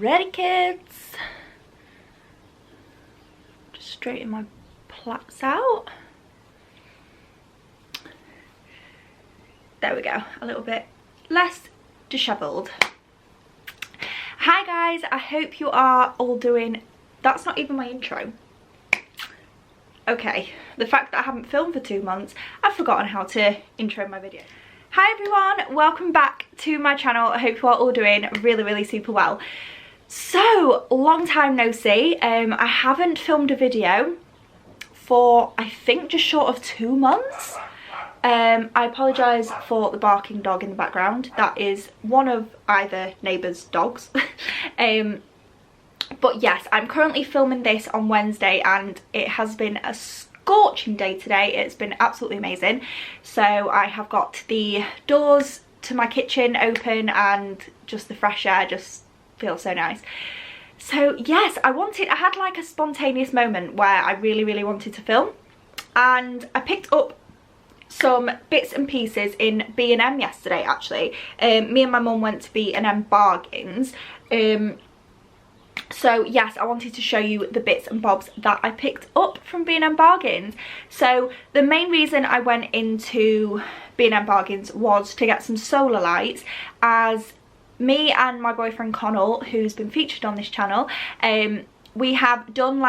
Ready, kids? Just straighten my plaits out. There we go, a little bit less dishevelled. Hi guys, I hope you are all doing... That's not even my intro. Okay, the fact that I haven't filmed for 2 months, I've forgotten how to intro my video. Hi everyone, welcome back to my channel. I hope you are all doing really super well. So, long time no see. I haven't filmed a video for, I think, just short of 2 months. I apologise for the barking dog in the background. That is one of either neighbours' dogs. But yes, I'm currently filming this on Wednesday and it has been a scorching day today. It's been absolutely amazing. So I have got the doors to my kitchen open and just the fresh air just feels so nice. So yes, I had like a spontaneous moment where I really wanted to film, and I picked up some bits and pieces in B&M yesterday actually. Me and my mum went to B&M Bargains. So yes, I wanted to show you the bits and bobs that I picked up from B&M Bargains. So the main reason I went into B&M Bargains was to get some solar lights, as me and my boyfriend Connell, who's been featured on this channel, we have done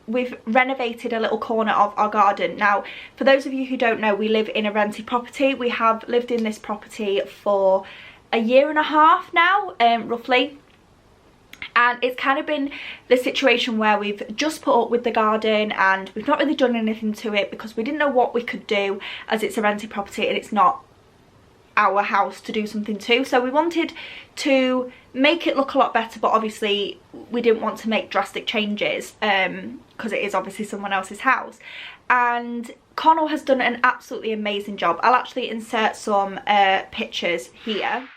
we've renovated a little corner of our garden. Now, for those of you who don't know, we live in a rented property. We have lived in this property for a year and a half now, roughly. And it's kind of been the situation where we've just put up with the garden and we've not really done anything to it because we didn't know what we could do, as it's a rented property and it's not our house to do something to. So we wanted to make it look a lot better, but obviously we didn't want to make drastic changes because it is obviously someone else's house. And Connell has done an absolutely amazing job. I'll actually insert some pictures here.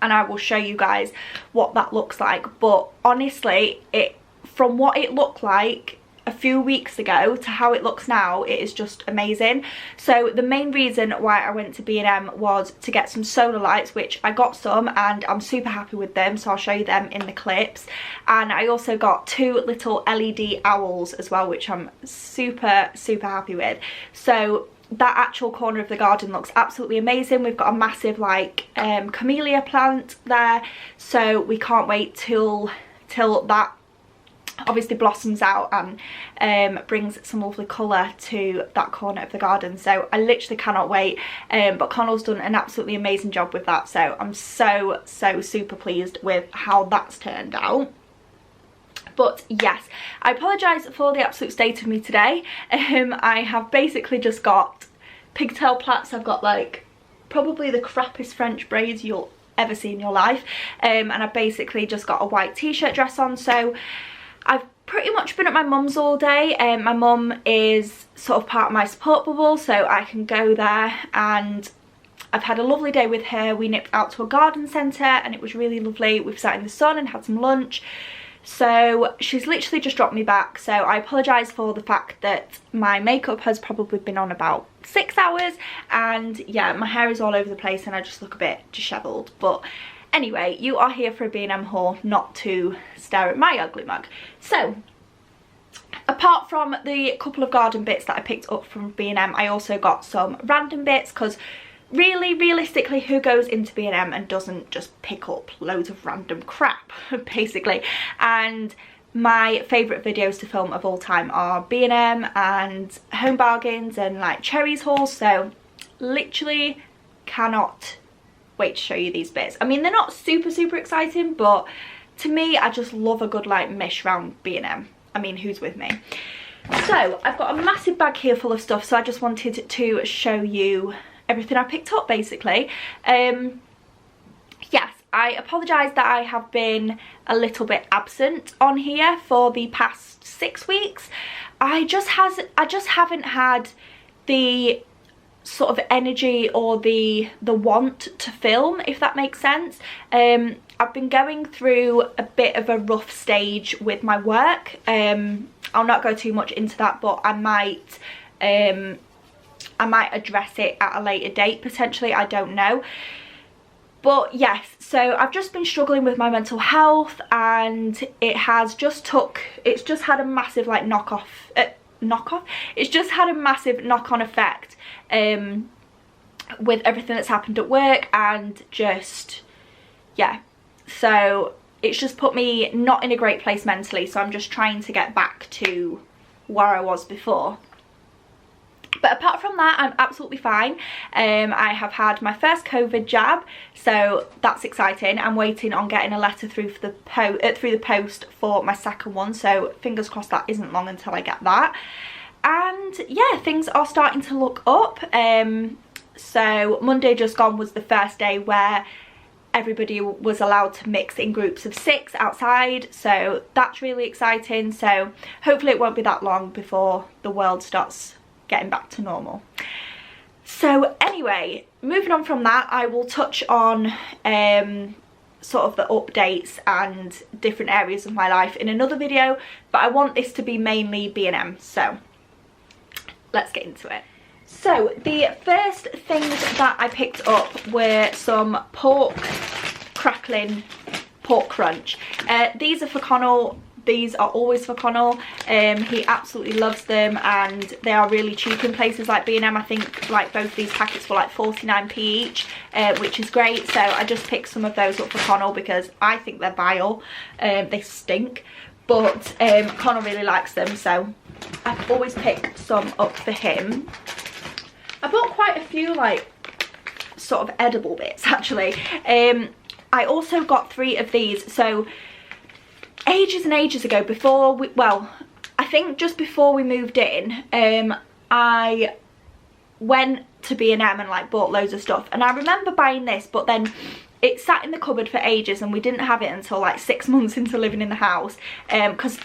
And I will show you guys what that looks like. But honestly, from what it looked like a few weeks ago to how it looks now, it is just amazing. So the main reason why I went to B&M was to get some solar lights, which I got some and I'm super happy with them, so I'll show you them in the clips. And I also got 2 little LED owls as well, which I'm super happy with. So that actual corner of the garden looks absolutely amazing. We've got a massive camellia plant there, so we can't wait till that obviously blossoms out and brings some lovely colour to that corner of the garden. So I literally cannot wait. But Connell's done an absolutely amazing job with that, so I'm so super pleased with how that's turned out. But yes, I apologise for the absolute state of me today. I have basically just got pigtail plaits. I've got probably the crappiest French braids you'll ever see in your life. And I've basically just got a white t-shirt dress on. So I've pretty much been at my mum's all day. My mum is sort of part of my support bubble, so I can go there, and I've had a lovely day with her. We nipped out to a garden centre and it was really lovely. We've sat in the sun and had some lunch. So she's literally just dropped me back, so I apologise for the fact that my makeup has probably been on about 6 hours, and yeah, my hair is all over the place and I just look a bit dishevelled. But anyway, you are here for a B&M haul, not to stare at my ugly mug. So apart from the couple of garden bits that I picked up from B&M, I also got some random bits, because realistically, who goes into B&M and doesn't just pick up loads of random crap, basically? And my favourite videos to film of all time are B&M and Home Bargains and Cherries hauls, so literally cannot wait to show you these bits. I mean, they're not super exciting, but to me, I just love a good mish round B&M. I mean, who's with me? So I've got a massive bag here full of stuff, so I just wanted to show you everything I picked up, basically. Yes, I apologise that I have been a little bit absent on here for the past 6 weeks. I just haven't had the sort of energy or the want to film, if that makes sense. I've been going through a bit of a rough stage with my work. I'll not go too much into that, but I might address it at a later date potentially, I don't know. But yes, so I've just been struggling with my mental health, and it's just had a massive like it's just had a massive knock-on effect with everything that's happened at work, and just, yeah, so it's just put me not in a great place mentally, so I'm just trying to get back to where I was before. But apart from that, I'm absolutely fine. I have had my first COVID jab, so that's exciting. I'm waiting on getting a letter through the post for my second one, so fingers crossed that isn't long until I get that. And yeah, things are starting to look up. So Monday just gone was the first day where everybody was allowed to mix in groups of 6 outside, so that's really exciting. So hopefully it won't be that long before the world starts getting back to normal. So anyway, moving on from that, I will touch on sort of the updates and different areas of my life in another video, but I want this to be mainly B&M, so let's get into it. So the first things that I picked up were some crackling pork crunch. These are for Connell. These are always for Connell. He absolutely loves them, and they are really cheap in places like B&M. I think like both these packets were like 49p each, which is great. So I just picked some of those up for Connell because I think they're vile. They stink, but Connell really likes them, so I've always picked some up for him. I bought quite a few like sort of edible bits actually. I also got 3 of these. So ages and ages ago, I think just before we moved in, I went to B&M and like bought loads of stuff, and I remember buying this, but then it sat in the cupboard for ages and we didn't have it until like 6 months into living in the house, because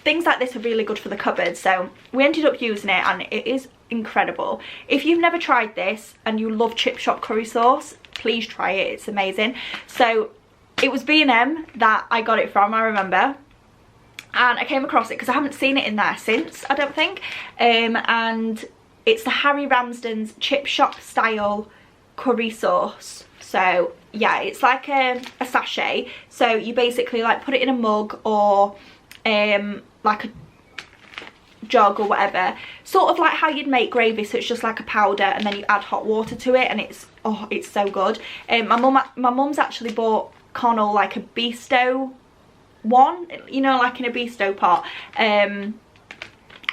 things like this are really good for the cupboard. So we ended up using it, and it is incredible. If you've never tried this and you love chip shop curry sauce, please try it, it's amazing. So it was B&M that I got it from, I remember, and I came across it because I haven't seen it in there since, I don't think, and it's the Harry Ramsden's chip shop style curry sauce. So yeah, it's like a sachet, so you basically like put it in a mug or like a jug or whatever, sort of like how you'd make gravy, so it's just like a powder, and then you add hot water to it, and it's so good. My mum's actually bought Connell like a Bisto one, you know, like in a Bisto pot,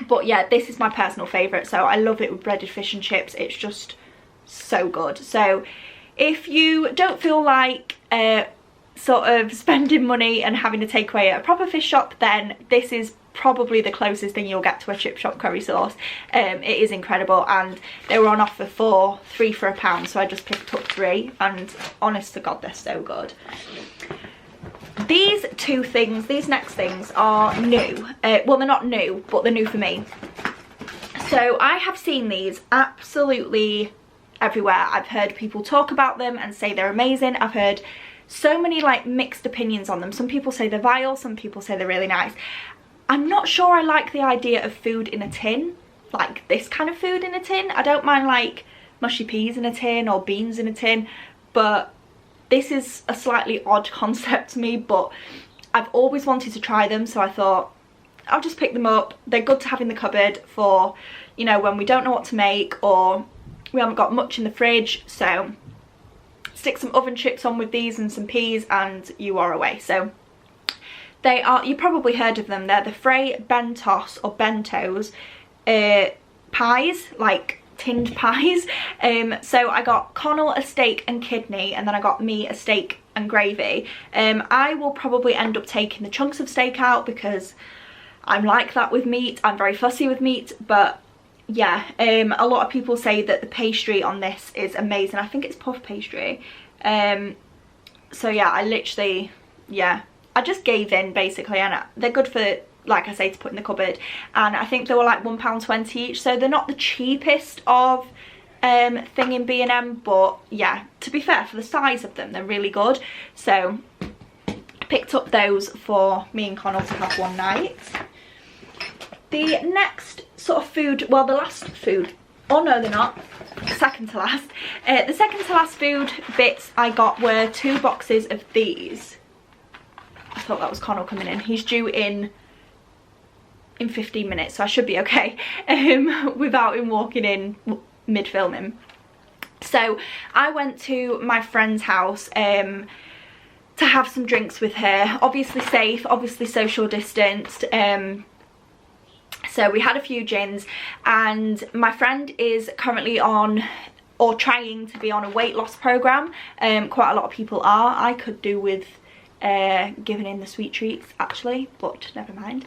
but yeah, this is my personal favourite, so I love it with breaded fish and chips. It's just so good. So if you don't feel like sort of spending money and having to take away at a proper fish shop, then this is probably the closest thing you'll get to a chip shop curry sauce. It is incredible, and they were on offer for 3 for £1, so I just picked up 3, and honest to God, they're so good. These next things are new. Well, they're not new, but they're new for me. So I have seen these absolutely everywhere. I've heard people talk about them and say they're amazing. I've heard so many like mixed opinions on them. Some people say they're vile, some people say they're really nice. I'm not sure I like the idea of food in a tin, like this kind of food in a tin. I don't mind like mushy peas in a tin or beans in a tin, but this is a slightly odd concept to me, but I've always wanted to try them, so I thought I'll just pick them up. They're good to have in the cupboard for, you know, when we don't know what to make or we haven't got much in the fridge. So stick some oven chips on with these and some peas and you are away. So they are, you probably heard of them, they're the Frey Bentos or Bentos pies, like tinned pies. So I got Connell a steak and kidney, and then I got me a steak and gravy. I will probably end up taking the chunks of steak out because I'm like that with meat. I'm very fussy with meat, but yeah, a lot of people say that the pastry on this is amazing. I think it's puff pastry. So yeah, I literally, yeah, I just gave in basically, and they're good for like I say, to put in the cupboard, and I think they were like £1.20 each, so they're not the cheapest of thing in B&M, but yeah, to be fair, for the size of them, they're really good. So I picked up those for me and Connell to have one night. The next sort of food, well, the last food, oh no they're not, second to last, the second to last food bits I got were 2 boxes of these. I thought that was Connell coming in. He's due in 15 minutes, so I should be okay without him walking in mid filming. So I went to my friend's house to have some drinks with her, obviously safe, obviously social distanced. So we had a few gins, and my friend is currently on, or trying to be on, a weight loss program. Quite a lot of people are. I could do with giving in the sweet treats actually, but never mind.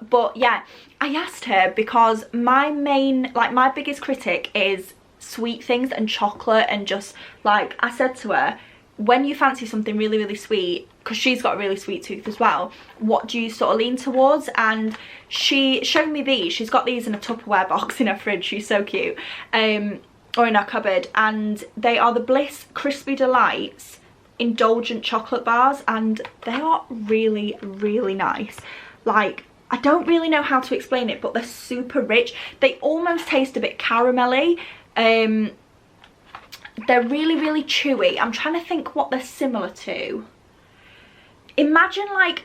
But yeah, I asked her because my biggest critic is sweet things and chocolate, and just like I said to her, when you fancy something really, really sweet, because she's got a really sweet tooth as well, what do you sort of lean towards? And she showed me these. She's got these in a Tupperware box in her fridge. She's so cute. Or in her cupboard, and they are the Bliss Crispy Delights indulgent chocolate bars, and they are really, really nice. Like, I don't really know how to explain it, but they're super rich. They almost taste a bit caramelly. They're really, really chewy. I'm trying to think what they're similar to. Imagine like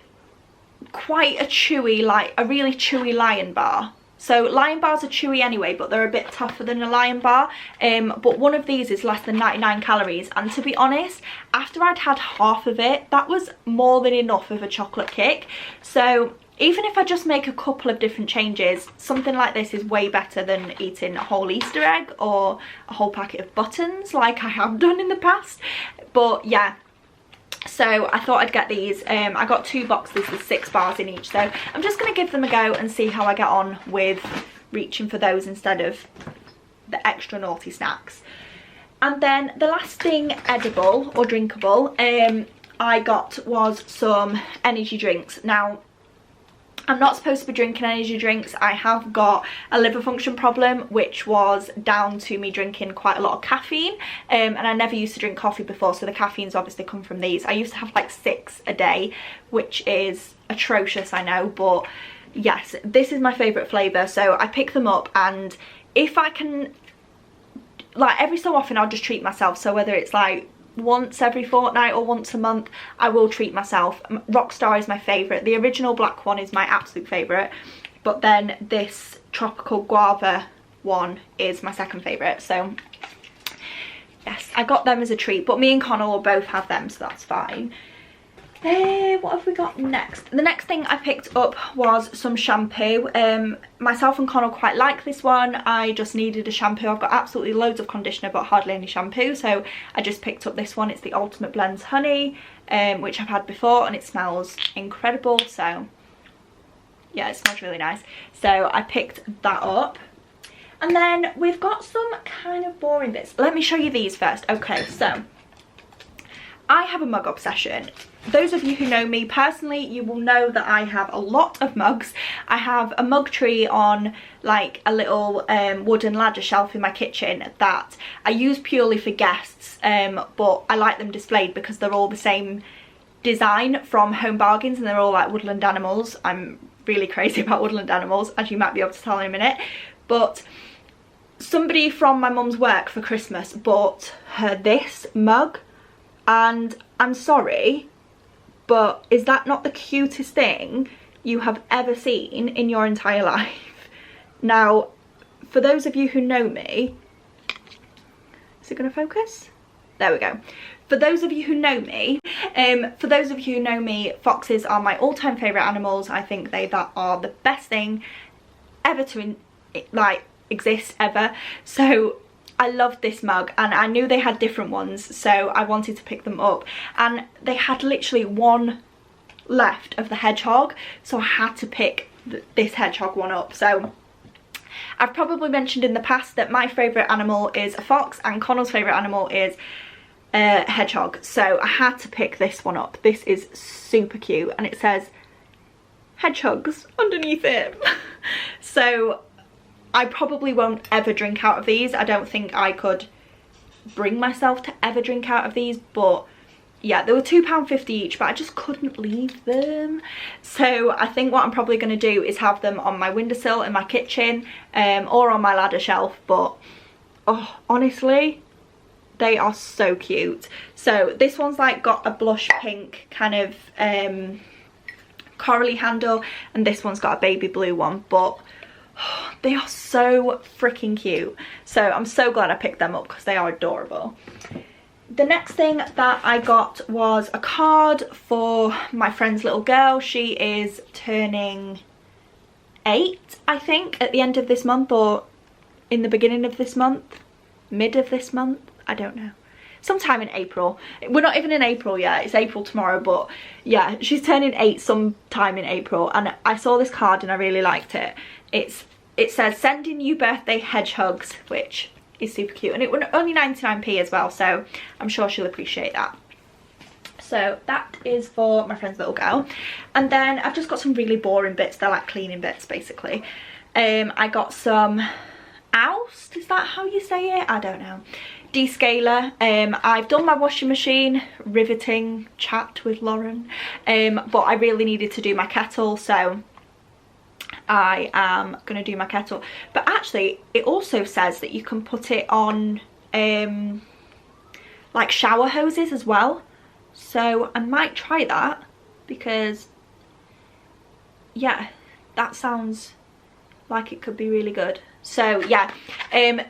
quite a chewy, like a really chewy Lion bar. So Lion bars are chewy anyway, but they're a bit tougher than a Lion bar. But one of these is less than 99 calories. And to be honest, after I'd had half of it, that was more than enough of a chocolate kick. So even if I just make a couple of different changes, something like this is way better than eating a whole Easter egg or a whole packet of buttons like I have done in the past. But yeah, so I thought I'd get these. I got 2 boxes with 6 bars in each, so I'm just going to give them a go and see how I get on with reaching for those instead of the extra naughty snacks. And then the last thing edible or drinkable I got was some energy drinks. Now, I'm not supposed to be drinking energy drinks. I have got a liver function problem, which was down to me drinking quite a lot of caffeine, and I never used to drink coffee before, so the caffeine's obviously come from these. I used to have like 6 a day, which is atrocious, I know, but yes, this is my favourite flavour, so I pick them up, and if I can, like every so often I'll just treat myself, so whether it's like once every fortnight or once a month, I will treat myself. Rockstar is my favourite. The original black one is my absolute favourite, but then this tropical guava one is my second favourite. So yes, I got them as a treat, but me and Connell will both have them, so that's fine. What have we got next? The next thing I picked up was some shampoo. Myself and Connell quite like this one. I just needed a shampoo. I've got absolutely loads of conditioner but hardly any shampoo, so I just picked up this one. It's the Ultimate Blends Honey, which I've had before, and it smells incredible. So yeah, it smells really nice. So I picked that up. And then we've got some kind of boring bits. Let me show you these first. Okay, so I have a mug obsession. Those of you who know me personally, you will know that I have a lot of mugs. I have a mug tree on like a little wooden ladder shelf in my kitchen that I use purely for guests, but I like them displayed because they're all the same design from Home Bargains, and they're all like woodland animals. I'm really crazy about woodland animals, as you might be able to tell in a minute. But somebody from my mum's work for Christmas bought her this mug, and I'm sorry, but is that not the cutest thing you have ever seen in your entire life? Now, for those of you who know me, is it going to focus? There we go. For those of you who know me, foxes are my all-time favourite animals. I think that are the best thing ever to exist ever. So I loved this mug, and I knew they had different ones, so I wanted to pick them up, and they had literally one left of the hedgehog, so I had to pick this hedgehog one up. So I've probably mentioned in the past that my favourite animal is a fox and Connell's favourite animal is a hedgehog, so I had to pick this one up. This is super cute, and it says hedgehogs underneath it. So I probably won't ever drink out of these. I don't think I could bring myself to ever drink out of these, but yeah, they were £2.50 each, but I just couldn't leave them. So I think what I'm probably going to do is have them on my windowsill in my kitchen, or on my ladder shelf. But oh, honestly, they are so cute. So this one's like got a blush pink kind of corally handle, and this one's got a baby blue one, but oh, they are so freaking cute. So I'm so glad I picked them up because they are adorable. The next thing that I got was a card for my friend's little girl. She is turning 8, I think, at the end of this month, or in the beginning of this month, mid of this month, I don't know. Sometime in April. We're not even in April yet, it's April tomorrow, but yeah, she's turning 8 sometime in April, and I saw this card and I really liked it. It says sending you birthday hedgehogs, which is super cute, and it was only 99p as well, so I'm sure she'll appreciate that. So that is for my friend's little girl. And then I've just got some really boring bits. They're like cleaning bits basically. I got some oust, is that how you say it? I don't know. Descaler. I've done my washing machine riveting chat with Lauren, but I really needed to do my kettle, so I am going to do my kettle. But actually it also says that you can put it on like shower hoses as well, so I might try that, because yeah, that sounds like it could be really good. So yeah,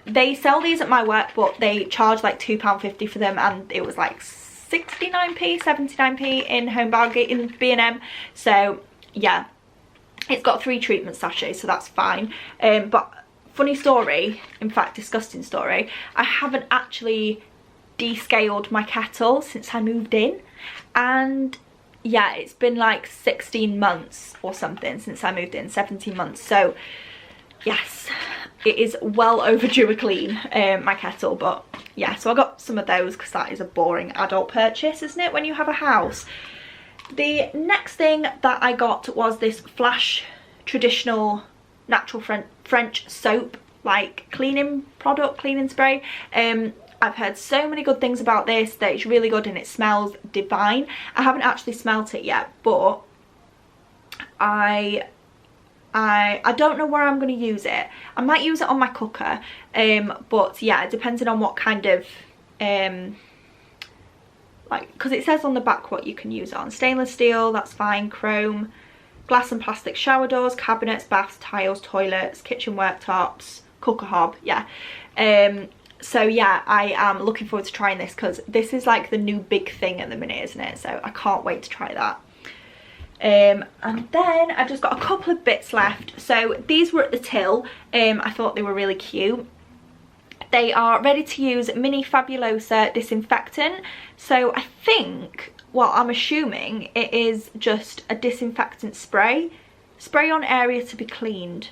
they sell these at my work, but they charge like £2.50 for them, and it was like 69p 79p in home bargain in B&M. So yeah, it's got 3 treatment sachets, so that's fine. But funny story, in fact disgusting story, I haven't actually descaled my kettle since I moved in, and yeah, it's been like 16 months or something since I moved in, 17 months. So yes, it is well overdue a clean, my kettle. But yeah, so I got some of those because that is a boring adult purchase, isn't it, when you have a house. The next thing that I got was this Flash traditional natural French soap, like cleaning product, cleaning spray. I've heard so many good things about this, that it's really good and it smells divine. I haven't actually smelt it yet, but I don't know where I'm going to use it. I might use it on my cooker, but yeah, depending on what kind of like, because it says on the back what you can use it on. Stainless steel, that's fine. Chrome, glass and plastic shower doors, cabinets, baths, tiles, toilets, kitchen worktops, cooker hob, yeah. So yeah, I am looking forward to trying this, because this is like the new big thing at the minute, isn't it? So I can't wait to try that. And then I've just got a couple of bits left. So these were at the till. I thought they were really cute. They are ready to use mini Fabulosa disinfectant. So I think, well, I'm assuming it is just a disinfectant spray on area to be cleaned.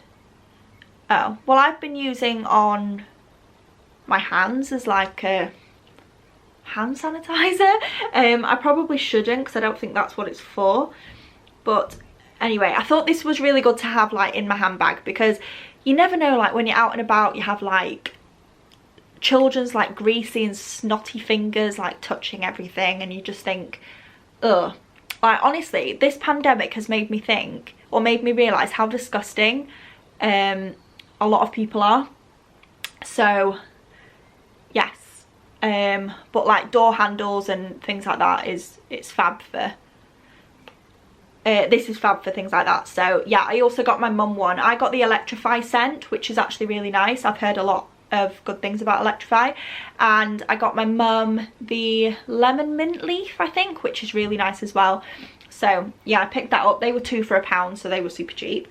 Oh, well, I've been using on my hands as like a hand sanitizer. I probably shouldn't, because I don't think that's what it's for. But anyway, I thought this was really good to have like in my handbag, because you never know, like when you're out and about, you have like children's like greasy and snotty fingers like touching everything, and you just think, ugh. Like honestly, this pandemic has made me think, or made me realise how disgusting a lot of people are. So yes, but like door handles and things like that it's fab for this is fab for things like that. So yeah, I also got my mum one. I got the Electrify scent, which is actually really nice. I've heard a lot of good things about Electrify. And I got my mum the lemon mint leaf, I think, which is really nice as well. So yeah, I picked that up. They were 2 for £1, so they were super cheap.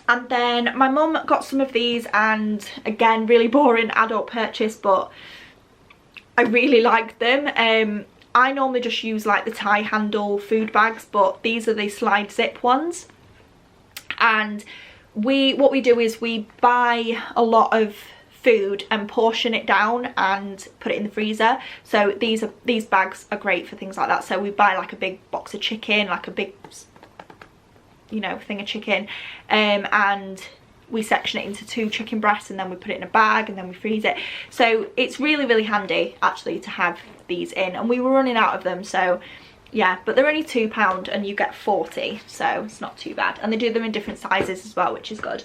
And then my mum got some of these, and again, really boring adult purchase, but I really liked them. I normally just use like the tie handle food bags, but these are the slide zip ones. And what we do is we buy a lot of food and portion it down and put it in the freezer. So these bags are great for things like that. So we buy like a big box of chicken, like a big you know, thing of chicken, and we section it into 2 chicken breasts, and then we put it in a bag, and then we freeze it. So it's really, really handy actually to have these in, and we were running out of them, so yeah. But they're only £2 and you get 40, so it's not too bad, and they do them in different sizes as well, which is good.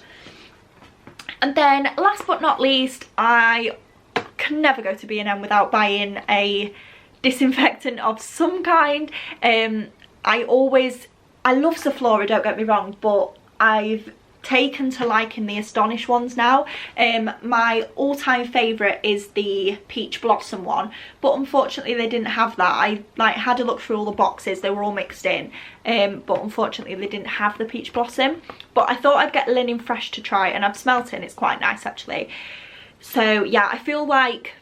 And then last but not least, I can never go to B&M without buying a disinfectant of some kind. I love Sephora, don't get me wrong, but I've taken to liking the Astonish ones now. My all-time favourite is the Peach Blossom one, but unfortunately they didn't have that. I like had a look through all the boxes, they were all mixed in, but unfortunately they didn't have the Peach Blossom. But I thought I'd get Linen Fresh to try, and I've smelt it and it's quite nice actually. So yeah, I feel like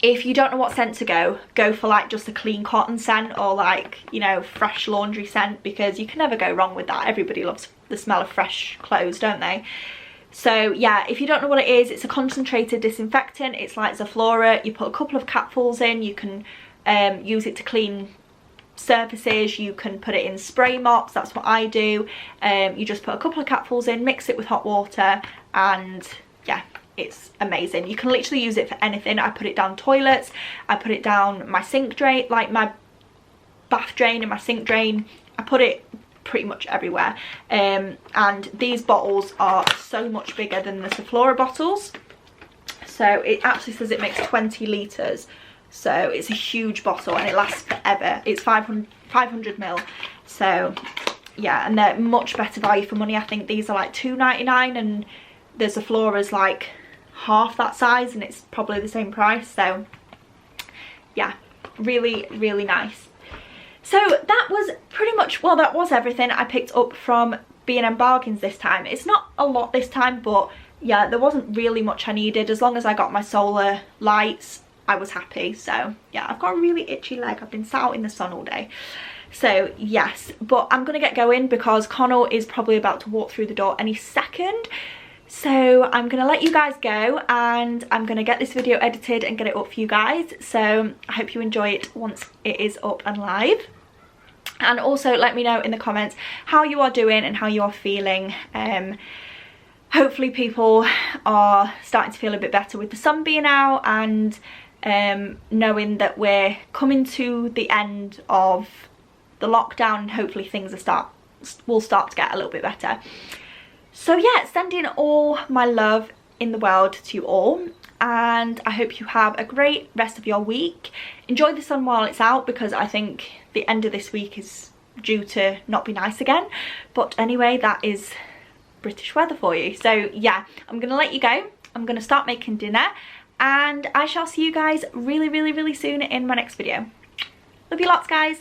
if you don't know what scent to go for like just a clean cotton scent, or like, you know, fresh laundry scent, because you can never go wrong with that. Everybody loves the smell of fresh clothes, don't they? So yeah, if you don't know what it is, it's a concentrated disinfectant. It's like Zaflora. You put a couple of capfuls in. You can use it to clean surfaces. You can put it in spray mops. That's what I do. You just put a couple of capfuls in, mix it with hot water, and yeah, it's amazing. You can literally use it for anything. I put it down toilets, I put it down my sink drain, like my bath drain and my sink drain. I put it pretty much everywhere. And these bottles are so much bigger than the Sephora bottles. So it actually says it makes 20 litres. So it's a huge bottle and it lasts forever. It's 500ml. So yeah, and they're much better value for money. I think these are like £2.99 and the Zaflora's like half that size, and it's probably the same price. So yeah, really, really nice. So that was pretty much, well, that was everything I picked up from B&M Bargains this time. It's not a lot this time, but yeah, there wasn't really much I needed. As long as I got my solar lights, I was happy. So yeah, I've got a really itchy leg. I've been sat out in the sun all day. So yes, but I'm gonna get going because Connor is probably about to walk through the door any second. So I'm gonna let you guys go, and I'm gonna get this video edited and get it up for you guys. So I hope you enjoy it once it is up and live. And also let me know in the comments how you are doing and how you are feeling. Hopefully people are starting to feel a bit better with the sun being out, and knowing that we're coming to the end of the lockdown, and hopefully things will start to get a little bit better. So yeah, sending all my love in the world to you all, and I hope you have a great rest of your week. Enjoy the sun while it's out, because I think the end of this week is due to not be nice again. But anyway, that is British weather for you. So yeah, I'm gonna let you go. I'm gonna start making dinner, and I shall see you guys really, really, really soon in my next video. Love you lots, guys.